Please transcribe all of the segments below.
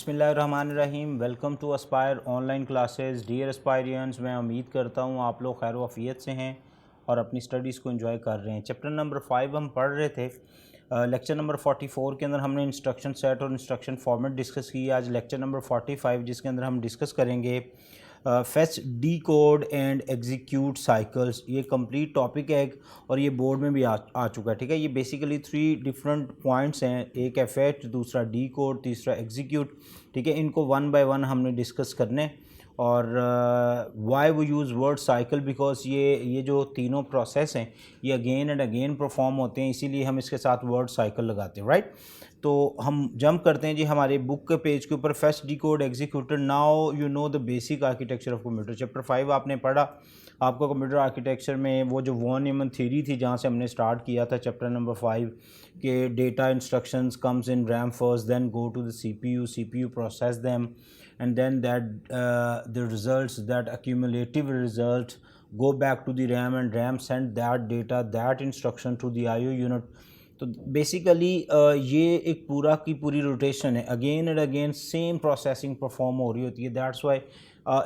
बिस्मिल्लाहिर्रहमानिर्रहीम। Welcome to Aspire online classes. Dear aspirants, मैं उम्मीद करता हूँ आप लोग खैर वफ़ियत से हैं और अपनी स्टडीज़ को एंजॉय कर रहे हैं। चैप्टर नंबर 5 हम पढ़ रहे थे। लेक्चर नंबर 44 के अंदर हमने इंस्ट्रक्शन सेट और इंस्ट्रक्शन फॉर्मेट डिस्कस की। आज लेक्चर नंबर 45 जिसके अंदर हम डिस्कस करेंगे fetch, D code and execute cycles. ये कंप्लीट टॉपिक है और ये बोर्ड में भी आ चुका है। ठीक है, ये बेसिकली 3 डिफरेंट पॉइंट्स हैं। एक है फेच, दूसरा डी कोड, तीसरा एग्जीक्यूट। ठीक है, इनको वन बाय वन हमने डिस्कस करने। और वाई वो यूज़ वर्ड साइकिल, बिकॉज ये जो तीनों प्रोसेस हैं ये अगेन एंड अगेन परफॉर्म होते हैं, इसीलिए हम इसके साथ वर्ड साइकिल लगाते हैं। राइट, तो हम जंप करते हैं जी हमारे बुक के पेज के ऊपर। Fetch, D code, executor. Now you know the basic architecture of computer. Chapter 5 आपने पढ़ा। आपको कंप्यूटर आर्किटेक्चर में वो जो वॉन न्यूमन थ्योरी थी जहाँ से हमने स्टार्ट किया था चैप्टर नंबर 5 के data instructions comes in RAM first, then go to the CPU process them, and then the results, that accumulative result, go back to the RAM and RAM send that data, that instruction to the IO unit. तो basically ये एक पूरा की पूरी rotation है, again and again same processing perform हो रही होती है। दैट्स वाई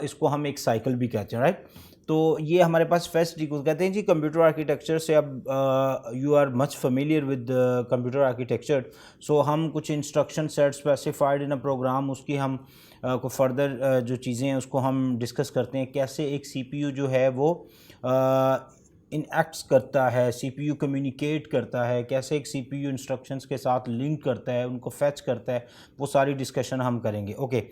इसको हम एक साइकिल भी कहते हैं। राइट, तो ये हमारे पास फेच, डी कोड कहते हैं जी कंप्यूटर आर्किटेक्चर से। अब you are much familiar with computer architecture, so हम कुछ instruction set specified in a program, उसकी हम को फर्दर जो चीज़ें हैं उसको हम डिस्कस करते हैं। कैसे एक सीपीयू जो है वो इनएक्ट्स करता है, सीपीयू कम्युनिकेट करता है, कैसे एक सीपीयू इंस्ट्रक्शंस के साथ लिंक करता है, उनको फेच करता है, वो सारी डिस्कशन हम करेंगे। Okay,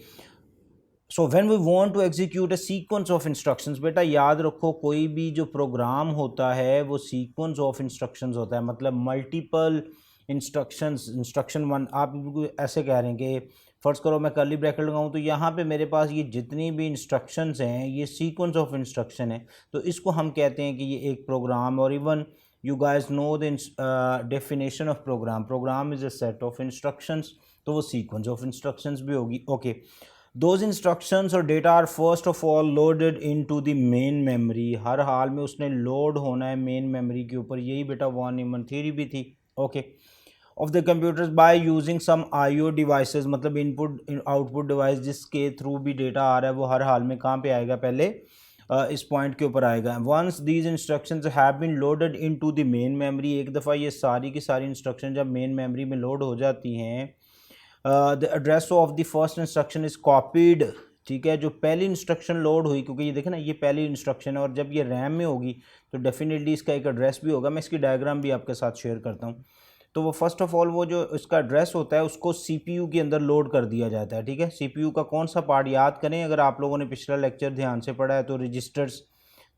so when we want to execute a sequence of instructions, बेटा याद रखो कोई भी जो प्रोग्राम होता है वो सीक्वेंस ऑफ इंस्ट्रक्शंस होता है, मतलब मल्टीपल इंस्ट्रक्शंस। इंस्ट्रक्शन वन आप बिल्कुल ऐसे कह रहे हैं कि फ़र्ज़ करो मैं कर्ली ब्रैकेट लगाऊं तो यहाँ पे मेरे पास ये जितनी भी इंस्ट्रक्शंस हैं ये सीक्वेंस ऑफ इंस्ट्रक्शन है, तो इसको हम कहते हैं कि ये एक प्रोग्राम। और even you guys know the definition of program. Program is a set of instructions, तो वो सीक्वेंस ऑफ इंस्ट्रक्शंस भी होगी। ओके, दोज इंस्ट्रक्शंस और data are first of all loaded into the main memory. हर हाल में उसने लोड होना है मेन मेमोरी के ऊपर। यही बेटा वॉन न्यूमन थ्योरी भी थी। Okay, of the computers by using some IO devices, मतलब इनपुट आउटपुट डिवाइस जिसके थ्रू भी डेटा आ रहा है वो हर हाल में कहाँ पे आएगा, पहले इस पॉइंट के ऊपर आएगा। Once these instructions have been loaded into the main memory, एक दफ़ा ये सारी की सारी इंस्ट्रक्शन जब मेन मेमोरी में लोड हो जाती हैं, the address of the first instruction is copied. ठीक है, जो पहली इंस्ट्रक्शन लोड हुई, क्योंकि ये देखें ना ये पहली इंस्ट्रक्शन है और जब ये रैम में होगी तो डेफिनेटली इसका एक एड्रेस भी होगा। मैं इसकी डायग्राम भी आपके साथ शेयर करता हूँ। तो वो फर्स्ट ऑफ ऑल वो जो इसका एड्रेस होता है उसको सीपीयू के अंदर लोड कर दिया जाता है। ठीक है, सीपीयू का कौन सा पार्ट याद करें, अगर आप लोगों ने पिछला लेक्चर ध्यान से पढ़ा है तो रजिस्टर्स।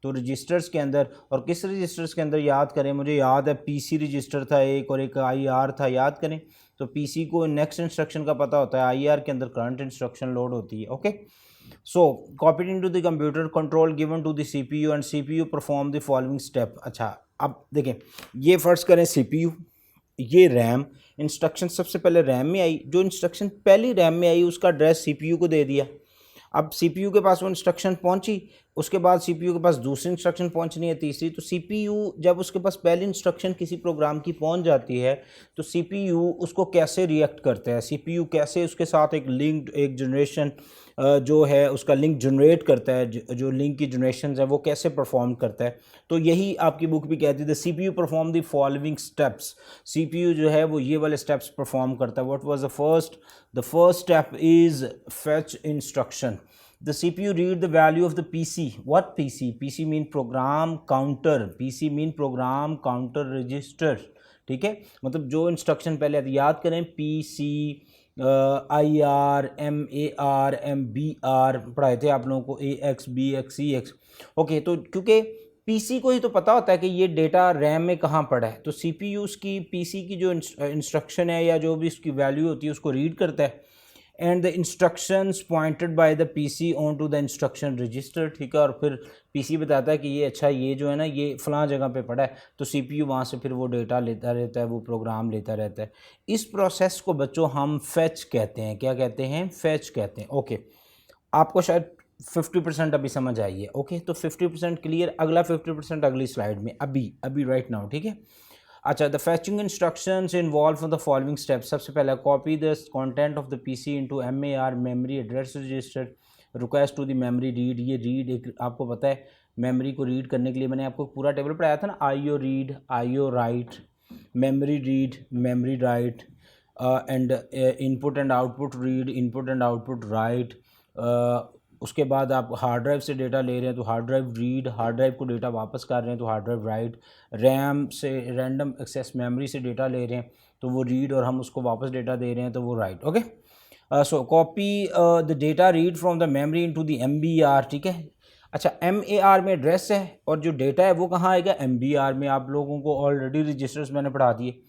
तो रजिस्टर्स के अंदर, और किस रजिस्टर्स के अंदर याद करें, मुझे याद है पीसी रजिस्टर था एक और एक आईआर था, याद करें। तो पीसी को नेक्स्ट इंस्ट्रक्शन का पता होता है, आईआर के अंदर करंट इंस्ट्रक्शन लोड होती है। Okay, so copied into the computer control given to the CPU and CPU perform the following step. अच्छा, अब देखें, ये फर्स्ट करें सीपीयू, ये रैम। इंस्ट्रक्शन सबसे पहले रैम में आई, जो इंस्ट्रक्शन पहली रैम में आई उसका एड्रेस सीपीयू को दे दिया। अब सीपीयू के पास वो इंस्ट्रक्शन पहुंची, उसके बाद सीपीयू के पास दूसरी इंस्ट्रक्शन पहुंचनी है, तीसरी। तो सीपीयू जब उसके पास पहली इंस्ट्रक्शन किसी प्रोग्राम की पहुंच जाती है तो सीपीयू उसको कैसे रिएक्ट करता है, सीपीयू कैसे उसके साथ एक लिंक, एक जनरेशन जो है उसका लिंक जनरेट करता है, जो लिंक की जनरेशन है वो कैसे परफॉर्म करता है। तो यही आपकी बुक भी कहती है, the CPU perform the following steps. CPU जो है वो ये वाले स्टेप्स परफॉर्म करता है। What was the first step is fetch instruction. The CPU read the value of the PC. What PC? PC mean program counter. PC mean program counter register. ठीक है, मतलब जो इंस्ट्रक्शन पहले आती याद करें, PC, IR, MAR, MBR पढ़ाए थे आप लोगों को, AX, BX, CX। ओके, तो क्योंकि PC को ही तो पता होता है कि ये डेटा रैम में कहाँ पड़ा है, तो CPU उसकी PC की जो इंस्ट्रक्शन है या जो भी उसकी वैल्यू होती है उसको रीड करता है, and the instructions pointed by the PC on to the instruction register. ठीक है, और फिर पीसी बताता है कि ये अच्छा ये जो है ना ये फ़लाँ जगह पे पड़ा है, तो सीपीयू वहाँ से फिर वो डेटा लेता रहता है, वो प्रोग्राम लेता रहता है। इस प्रोसेस को बच्चों हम फेच कहते हैं। क्या कहते हैं? फेच कहते हैं। ओके, आपको शायद 50% अभी समझ आई है। ओके, तो 50% क्लियर, अगला 50% अगली स्लाइड में, अभी राइट नाउ। ठीक है, अच्छा, the fetching instructions involve the following steps. सबसे पहला, copy the content of the PC into MAR memory address register, request to the memory read. ये रीड एक आपको पता है मेमोरी को रीड करने के लिए मैंने आपको पूरा टेबल पढ़ाया था ना, IO read, IO right, memory read, memory write, and input and output read, input and output right. उसके बाद आप हार्ड ड्राइव से डेटा ले रहे हैं तो hard drive read, hard drive को डेटा वापस कर रहे हैं तो हार्ड ड्राइव राइट, रैम से रैंडम एक्सेस मेमोरी से डेटा ले रहे हैं तो वो रीड और हम उसको वापस डेटा दे रहे हैं तो वो right. Okay, so copy the data read from the memory into the MBR। ठीक है, अच्छा MAR में एड्रेस है और जो डेटा है वो कहाँ आएगा, MBR में। आप लोगों को ऑलरेडी रजिस्टर्स मैंने पढ़ा दिए।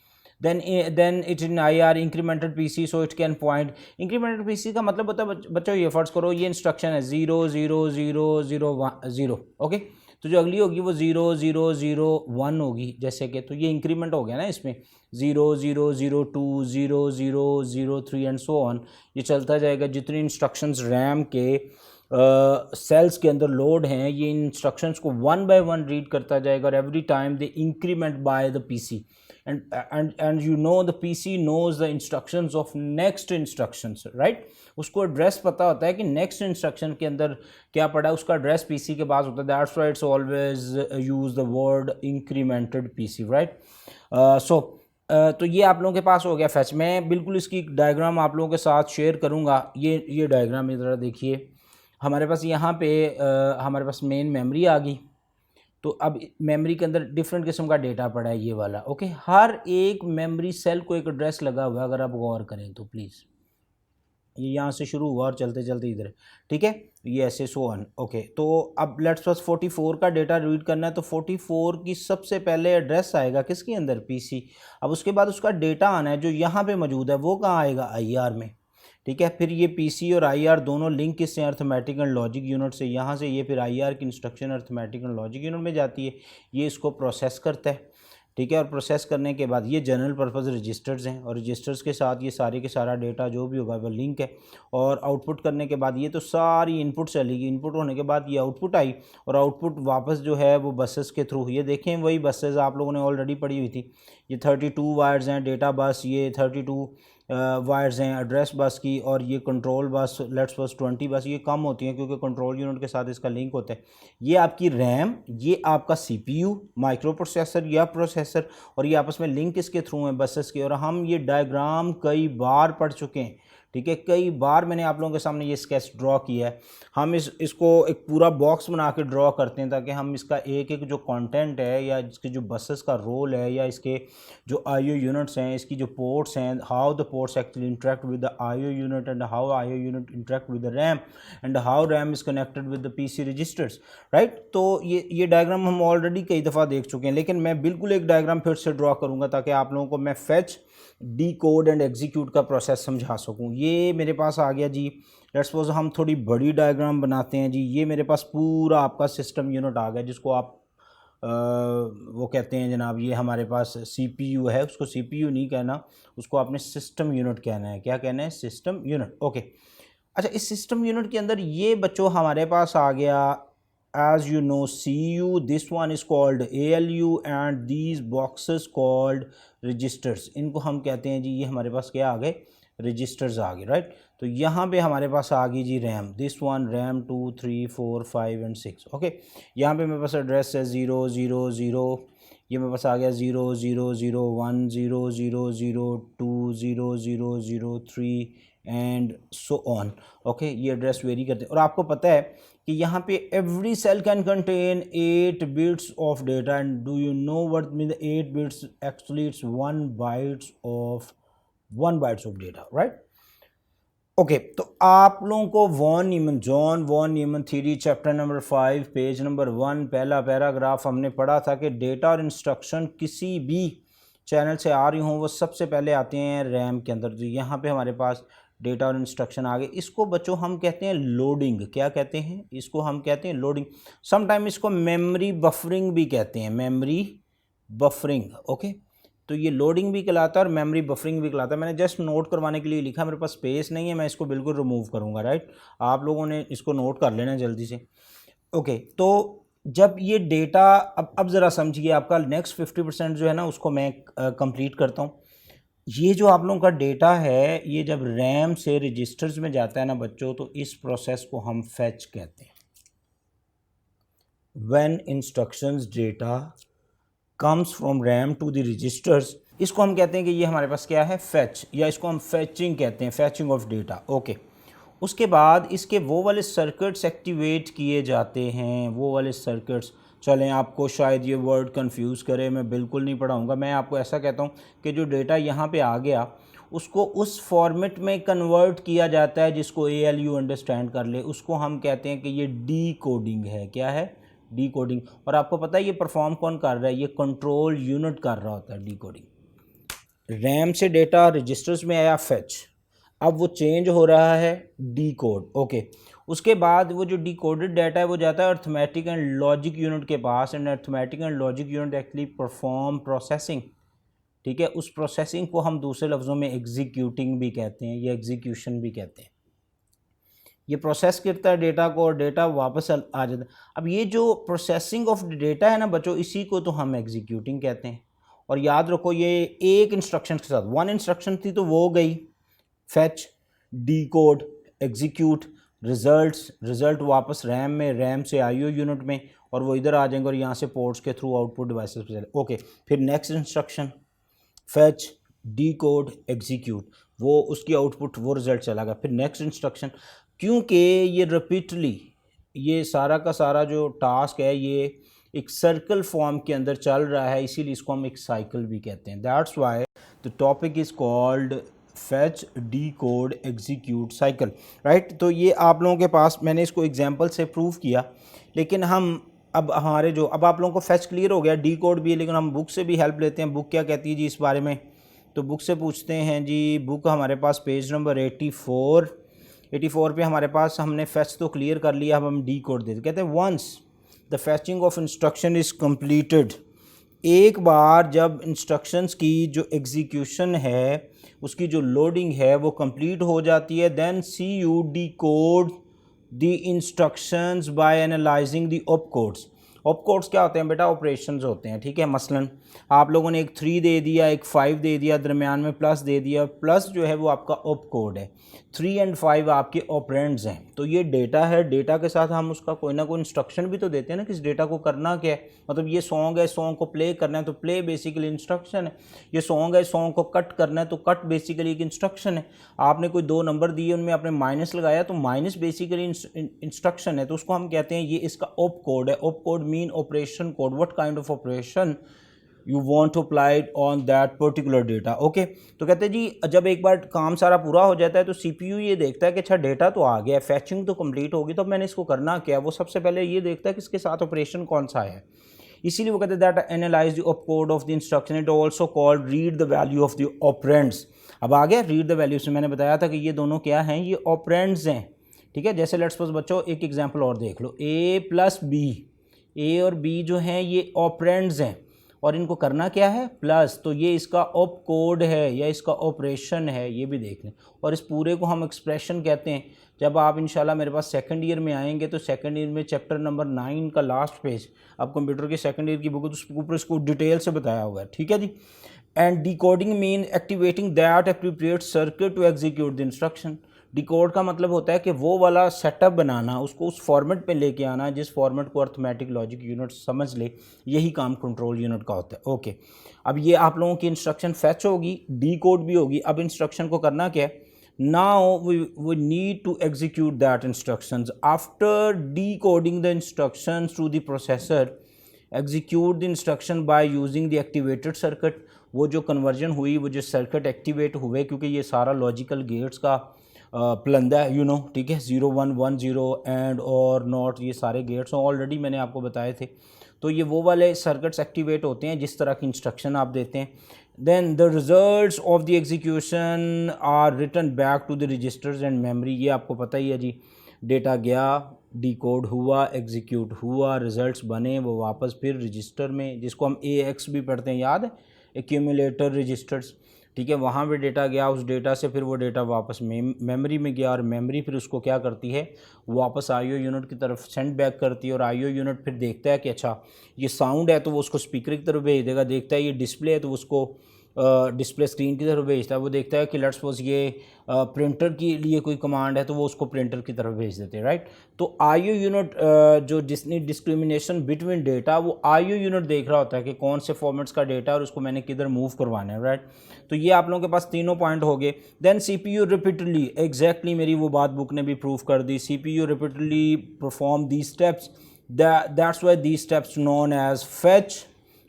then it in IR incremented PC, so it can point। incremented PC का मतलब होता है बच्चों, ये फर्ज करो ये इंस्ट्रक्शन है 0 0 0 0 1 0। ओके, तो जो अगली होगी वो 0 0 0 1 होगी जैसे कि, तो ये इंक्रीमेंट हो गया ना इसमें 0 0 0 2 0 0 0 3 एंड सो ऑन। ये चलता जाएगा जितनी इंस्ट्रक्शंस रैम के सेल्स के अंदर लोड हैं ये इंस्ट्रक्शंस को 1 by 1 रीड करता जाएगा और every time they increment bye the PC and you know the PC knows the instructions of next instructions, right? उसको एड्रेस पता होता है कि नेक्स्ट इंस्ट्रक्शन के अंदर क्या पड़ा है, उसका एड्रेस पीसी के पास होता है। That's why it's always use the word incremented PC, right? So तो ये आप लोगों के पास हो गया फैच। मैं बिल्कुल इसकी डायग्राम आप लोगों के साथ शेयर करूँगा। ये डायग्राम इधर देखिए, हमारे पास यहाँ पे हमारे पास मेन मेमोरी आ गई, तो अब मेमोरी के अंदर डिफरेंट किस्म का डेटा पड़ा है ये वाला। ओके, हर एक मेमोरी सेल को एक एड्रेस लगा हुआ है, अगर आप गौर करें तो प्लीज़। ये यहाँ से शुरू हुआ और चलते चलते इधर, ठीक है, ये ऐसे सो ऑन। ओके, तो अब लेट्स सपोज 44 का डेटा रीड करना है तो 44 की सबसे पहले एड्रेस आएगा किसके अंदर, पीसी। अब उसके बाद उसका डेटा आना है जो यहाँ पे मौजूद है वो कहाँ आएगा, IR में। ठीक है, फिर ये पीसी और IR दोनों लिंक किससे, अर्थमेटिक एंड लॉजिक यूनिट से। यहाँ से ये फिर IR की instruction arithmetic and logic unit में जाती है, ये इसको प्रोसेस करता है। ठीक है, और प्रोसेस करने के बाद ये जनरल पर्पज़ रजिस्टर्स हैं और रजिस्टर्स के साथ ये सारे के सारा डेटा जो भी होगा वो लिंक है। और आउटपुट करने के बाद ये तो सारी इनपुट चलेगी, इनपुट होने के बाद ये आउटपुट आई और आउटपुट वापस जो है वो बसेस के थ्रू, ये देखें वही बसेस आप लोगों ने ऑलरेडी पढ़ी हुई थी। ये 32 वायर्स हैं डेटा बस, ये 32 वायर्स हैं एड्रेस बस की, और ये कंट्रोल बस लेट्स बस 20 बस, ये कम होती हैं क्योंकि कंट्रोल यूनिट के साथ इसका लिंक होता है। ये आपकी रैम, ये आपका CPU माइक्रो प्रोसेसर या प्रोसेसर, और ये आपस में लिंक इसके थ्रू हैं बसेस के। और हम ये डायग्राम कई बार पढ़ चुके हैं, ठीक है, कई बार मैंने आप लोगों के सामने ये स्केच ड्रॉ किया है। हम इसको एक पूरा बॉक्स बना के ड्रॉ करते हैं ताकि हम इसका एक एक जो कंटेंट है या इसके जो बसेस का रोल है या इसके जो IO यूनिट्स हैं, इसकी जो पोर्ट्स हैं, how the ports actually interact with the IO unit and how IO unit interact with the RAM and how RAM is connected with the PC registers, right? तो ये डायग्राम हम already कई दफ़ा देख चुके हैं, लेकिन मैं बिल्कुल एक डायग्राम फिर से ड्रॉ करूँगा ताकि आप लोगों को मैं fetch, D code and execute का प्रोसेस समझा सकूं। ये मेरे पास आ गया जी। लेट्स सपोज हम थोड़ी बड़ी डायग्राम बनाते हैं जी। ये मेरे पास पूरा आपका सिस्टम यूनिट आ गया जिसको आप वो कहते हैं जनाब, ये हमारे पास CPU है, उसको CPU नहीं कहना, उसको आपने सिस्टम यूनिट कहना है। क्या कहना है, सिस्टम यूनिट। ओके, अच्छा, इस सिस्टम यूनिट के अंदर ये बच्चों हमारे पास आ गया, as you know, CU, this one is called ALU and these boxes called registers। इनको हम कहते हैं जी, ये हमारे पास क्या आ गए, रजिस्टर्स आ गए, राइट? तो यहाँ पे हमारे पास आ गई जी RAM, this one RAM 2 3 4 5 and 6। Okay, यहाँ पे मेरे पास एड्रेस है 0 0 0, ये मेरे पास आ गया 0 0 0 1 0 0 0 2 0 0 0 3 एंड सो ऑन। ओके, ये एड्रेस वेरी करते हैं। और आपको पता है कि यहाँ पे every cell can contain 8 bits of data and do you know what mean the 8 bits, actually it's 1 bytes of data, right? Okay, तो आप लोगों को John von Neumann theory chapter number 5 page number 1 पहला पैराग्राफ हमने पढ़ा था कि data और इंस्ट्रक्शन किसी भी चैनल से आ रही हों वो सबसे पहले आते हैं रैम के अंदर। तो यहाँ पे हमारे पास डेटा और इंस्ट्रक्शन आ गए। इसको बच्चों हम कहते हैं लोडिंग। क्या कहते हैं इसको, हम कहते हैं लोडिंग। समटाइम इसको मेमोरी बफरिंग भी कहते हैं, मेमोरी बफरिंग। ओके, तो ये लोडिंग भी कहलाता है और मेमोरी बफरिंग भी कहलाता है। मैंने जस्ट नोट करवाने के लिए लिखा, मेरे पास स्पेस नहीं है, मैं इसको बिल्कुल रिमूव करूँगा, राइट? आप लोगों ने इसको नोट कर लेना जल्दी से। ओके, तो जब ये डेटा, अब ज़रा समझिए, आपका नेक्स्ट 50% जो है ना उसको मैं कंप्लीट करता हूँ। ये जो आप लोगों का डेटा है, ये जब रैम से रजिस्टर्स में जाता है ना बच्चों, तो इस प्रोसेस को हम फैच कहते हैं। When instructions data comes from RAM to the registers, इसको हम कहते हैं कि ये हमारे पास क्या है, फैच, या इसको हम फैचिंग कहते हैं, फैचिंग ऑफ डेटा। ओके, उसके बाद इसके वो वाले सर्किट्स एक्टिवेट किए जाते हैं, वो वाले सर्किट्स। चलें, आपको शायद ये वर्ड कंफ्यूज करे, मैं बिल्कुल नहीं पढ़ाऊँगा। मैं आपको ऐसा कहता हूँ कि जो डेटा यहाँ पे आ गया उसको उस फॉर्मेट में कन्वर्ट किया जाता है जिसको ALU अंडरस्टैंड कर ले, उसको हम कहते हैं कि ये डी कोडिंग है। क्या है? D coding. और आपको पता है ये परफॉर्म कौन कर रहा है? ये कंट्रोल यूनिट कर रहा होता है डी कोडिंग। रैम से डेटा रजिस्टर्स में आया, फैच, अब वो चेंज हो रहा है डी कोड। ओके, उसके बाद वो जो डी कोडेड डाटा है वो जाता है अर्थमेटिक एंड लॉजिक यूनिट के पास, and arithmetic and logic unit actually perform processing. ठीक है, उस प्रोसेसिंग को हम दूसरे लफ्ज़ों में एग्जीक्यूटिंग भी कहते हैं या एग्जीक्यूशन भी कहते हैं। ये प्रोसेस करता है डेटा को और डेटा वापस आ जाता है। अब ये जो प्रोसेसिंग ऑफ डेटा है ना बच्चों, इसी को तो हम एग्जीक्यूटिंग कहते हैं। और याद रखो, ये एक इंस्ट्रक्शन के साथ, वन इंस्ट्रक्शन थी तो वो गई, fetch, decode, execute, result वापस रैम में, रैम से IO यूनिट में, और वो इधर आ जाएंगे और यहाँ से पोर्ट्स के थ्रू आउटपुट डिवाइसेस पे चले। ओके, फिर next instruction, fetch, decode, execute, वो उसकी आउटपुट, वो रिजल्ट चला गया। फिर नेक्स्ट इंस्ट्रक्शन। क्योंकि ये रिपीटली, ये सारा का सारा जो टास्क है ये एक सर्कल फॉर्म के अंदर चल रहा है, इसीलिए इसको हम एक साइकिल भी कहते हैं। That's why the topic is called fetch, decode, execute cycle, right. तो ये आप लोगों के पास मैंने इसको एग्जांपल से प्रूव किया, लेकिन हम अब हमारे जो, अब आप लोगों को फैच क्लियर हो गया, डी कोड भी है, लेकिन हम बुक से भी हेल्प लेते हैं। बुक क्या कहती है जी इस बारे में? तो बुक से पूछते हैं जी। बुक हमारे पास पेज नंबर 84 पे हमारे पास, हमने फैच तो क्लियर कर लिया, अब हम डी कोड देते। कहते हैं once the fetching of instruction is completed, एक बार जब इंस्ट्रक्शंस की जो एग्जीक्यूशन है, उसकी जो लोडिंग है वो कंप्लीट हो जाती है, then CU decode the instructions by analyzing the opcodes. Opcodes क्या होते हैं बेटा? ऑपरेशंस होते हैं। ठीक है, मसलन आप लोगों ने एक 3 दे दिया, एक 5 दे दिया, दरमियान में प्लस दे दिया। प्लस जो है वो आपका ऑपकोड है, 3 एंड 5 आपके ऑपरेंड्स हैं। तो ये डेटा है, डेटा के साथ हम उसका कोई ना कोई इंस्ट्रक्शन भी तो देते हैं ना कि इस डेटा को करना क्या है। मतलब ये सॉन्ग है, सॉन्ग को प्ले करना है तो प्ले बेसिकली इंस्ट्रक्शन है। ये सॉन्ग है, सॉन्ग को कट करना है तो कट बेसिकली एक इंस्ट्रक्शन है। आपने कोई 2 नंबर दिए, उनमें आपने माइनस लगाया तो माइनस बेसिकली इंस्ट्रक्शन है, तो उसको हम कहते हैं ये इसका ऑप कोड है। Op code mean operation code, what kind of operation you want to apply on that particular data. Okay, तो कहते हैं जी जब एक बार काम सारा पूरा हो जाता है तो CPU ये देखता है कि अच्छा डेटा तो आ गया, फैचिंग तो कंप्लीट होगी, तो मैंने इसको करना क्या? वो सबसे पहले ये देखता है कि इसके साथ ऑपरेशन कौन सा है। इसीलिए वो कहते हैं that analyse the opcode of the instruction, it also called read the value of the operands. अब आ गया रीड द वैल्यू से, मैंने बताया था कि ये दोनों क्या हैं? ये ऑपरेंड्स हैं। ठीक है, जैसे लेट्स सपोज बच्चों एक एग्जांपल और देख लो, A + B, A और B जो हैं ये ऑपरेंड्स हैं, और इनको करना क्या है? प्लस। तो ये इसका ऑप कोड है या इसका ऑपरेशन है, ये भी देख लें। और इस पूरे को हम एक्सप्रेशन कहते हैं। जब आप इंशाल्लाह मेरे पास सेकंड ईयर में आएंगे तो सेकंड ईयर में चैप्टर नंबर 9 का लास्ट पेज, आप कंप्यूटर के सेकंड ईयर की बुक है तो उसके ऊपर इसको डिटेल से बताया हुआ है। ठीक है जी। And decoding mean activating that appropriate circuit to execute the instruction. Decode का मतलब होता है कि वो वाला सेटअप बनाना, उसको उस फॉर्मेट पे लेके आना जिस फॉर्मेट को अर्थमेटिक लॉजिक यूनिट समझ ले। यही काम कंट्रोल यूनिट का होता है। ओके, अब ये आप लोगों की इंस्ट्रक्शन फैच होगी, डी कोड भी होगी। अब इंस्ट्रक्शन को करना क्या है? Now we need to execute that instructions after decoding the instructions to the processor, execute the instruction by using the activated circuit. वो जो कन्वर्जन हुई, वो जो सर्किट एक्टिवेट हुए, क्योंकि ये सारा लॉजिकल गेट्स का प्लंदा है, ठीक है, 0 1 1 0 एंड और नॉट, ये सारे गेट्स ऑलरेडी मैंने आपको बताए थे। तो ये वो वाले सर्किट्स एक्टिवेट होते हैं जिस तरह की इंस्ट्रक्शन आप देते हैं। Then the results of the execution are written back to the registers and memory. ये आपको पता ही है जी, डेटा गया, डिकोड हुआ, एग्जीक्यूट हुआ, रिजल्ट्स बने, वो वापस फिर रजिस्टर में, जिसको हम AX भी पढ़ते हैं, याद है, एक्यूमुलेटर रजिस्टर्स, ठीक है, वहाँ पे डेटा गया, उस डेटा से फिर वो डेटा वापस मेमोरी में गया और मेमोरी फिर उसको क्या करती है, वापस आईओ यूनिट की तरफ सेंड बैक करती है और आईओ यूनिट फिर देखता है कि अच्छा ये साउंड है तो वो उसको स्पीकर की तरफ भेज देगा, देखता है ये डिस्प्ले है तो उसको डिस्प्ले स्क्रीन की तरफ भेजता है, वो देखता है कि लेट्स सपोज ये प्रिंटर के लिए कोई कमांड है तो वो उसको प्रिंटर की तरफ भेज देते हैं, राइट। तो आईओ यूनिट जो जिसने डिस्क्रिमिनेशन बिटवीन डेटा, वो आईओ यूनिट देख रहा होता है कि कौन से फॉर्मेट्स का डेटा और उसको मैंने किधर मूव करवाना है, राइट। तो ये आप लोगों के पास तीनों पॉइंट हो गए। देन सीपीयू रिपीटेडली, एग्जैक्टली मेरी वो बात बुक ने भी प्रूव कर दी, CPU repeatedly perform the steps, that's why the steps known as fetch,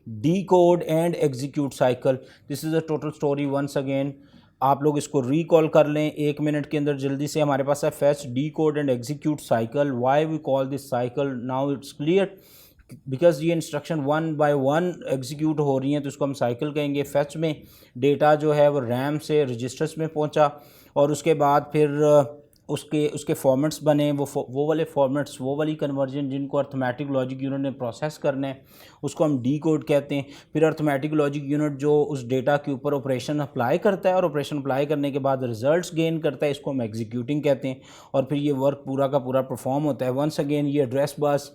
decode and execute cycle. This is a total story once again. आप लोग इसको रिकॉल कर लें 1 मिनट के अंदर जल्दी से। हमारे पास है fetch, decode and execute cycle. Why we call this cycle? Now it's clear. Because ये इंस्ट्रक्शन 1 बाय 1 एग्जीक्यूट हो रही हैं तो इसको हम साइकिल कहेंगे। फैच में डेटा जो है वो रैम से रजिस्टर्स में पहुंचा और उसके बाद फिर उसके फॉर्मेट्स बने, वो वाले फॉर्मेट्स, वो वाली कन्वर्जन जिनको अर्थमेटिक लॉजिक यूनिट ने प्रोसेस करना है उसको हम डी कोड कहते हैं। फिर अर्थमेटिक लॉजिक यूनिट जो उस डेटा के ऊपर ऑपरेशन अप्लाई करता है और ऑपरेशन अप्लाई करने के बाद रिजल्ट्स गेन करता है, इसको हम एग्जीक्यूटिंग कहते हैं। और फिर ये वर्क पूरा का पूरा परफॉर्म होता है। वंस अगेन ये एड्रेस बस,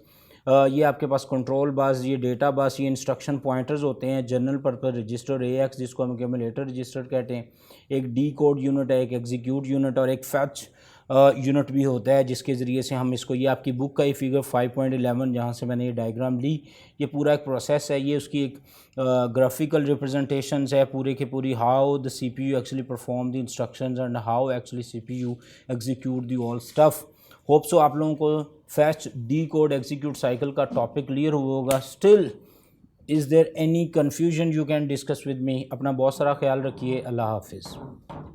ये आपके पास कंट्रोल बस, ये डेटा बस, ये इंस्ट्रक्शन पॉइंटर्स होते हैं, जनरल पर्पस रजिस्टर AX जिसको हम एक्यूमुलेटर रजिस्टर कहते हैं। एक डी कोड यूनिट है, एक एग्जीक्यूट यूनिट और एक फैच यूनिट भी होता है जिसके ज़रिए से हम इसको, ये आपकी बुक का ही फिगर 5.11 जहाँ से मैंने ये डायग्राम ली, ये पूरा एक प्रोसेस है, ये उसकी एक ग्राफिकल रिप्रेजेंटेशंस है पूरे की पूरी, how the CPU actually perform the instructions and how actually CPU execute the all stuff. Hope so आप लोगों को fetch, decode, execute cycle का टॉपिक क्लियर हुआ होगा। Still is there any confusion you can discuss with me. अपना बहुत सारा ख्याल रखिए। अल्लाह हाफिज़।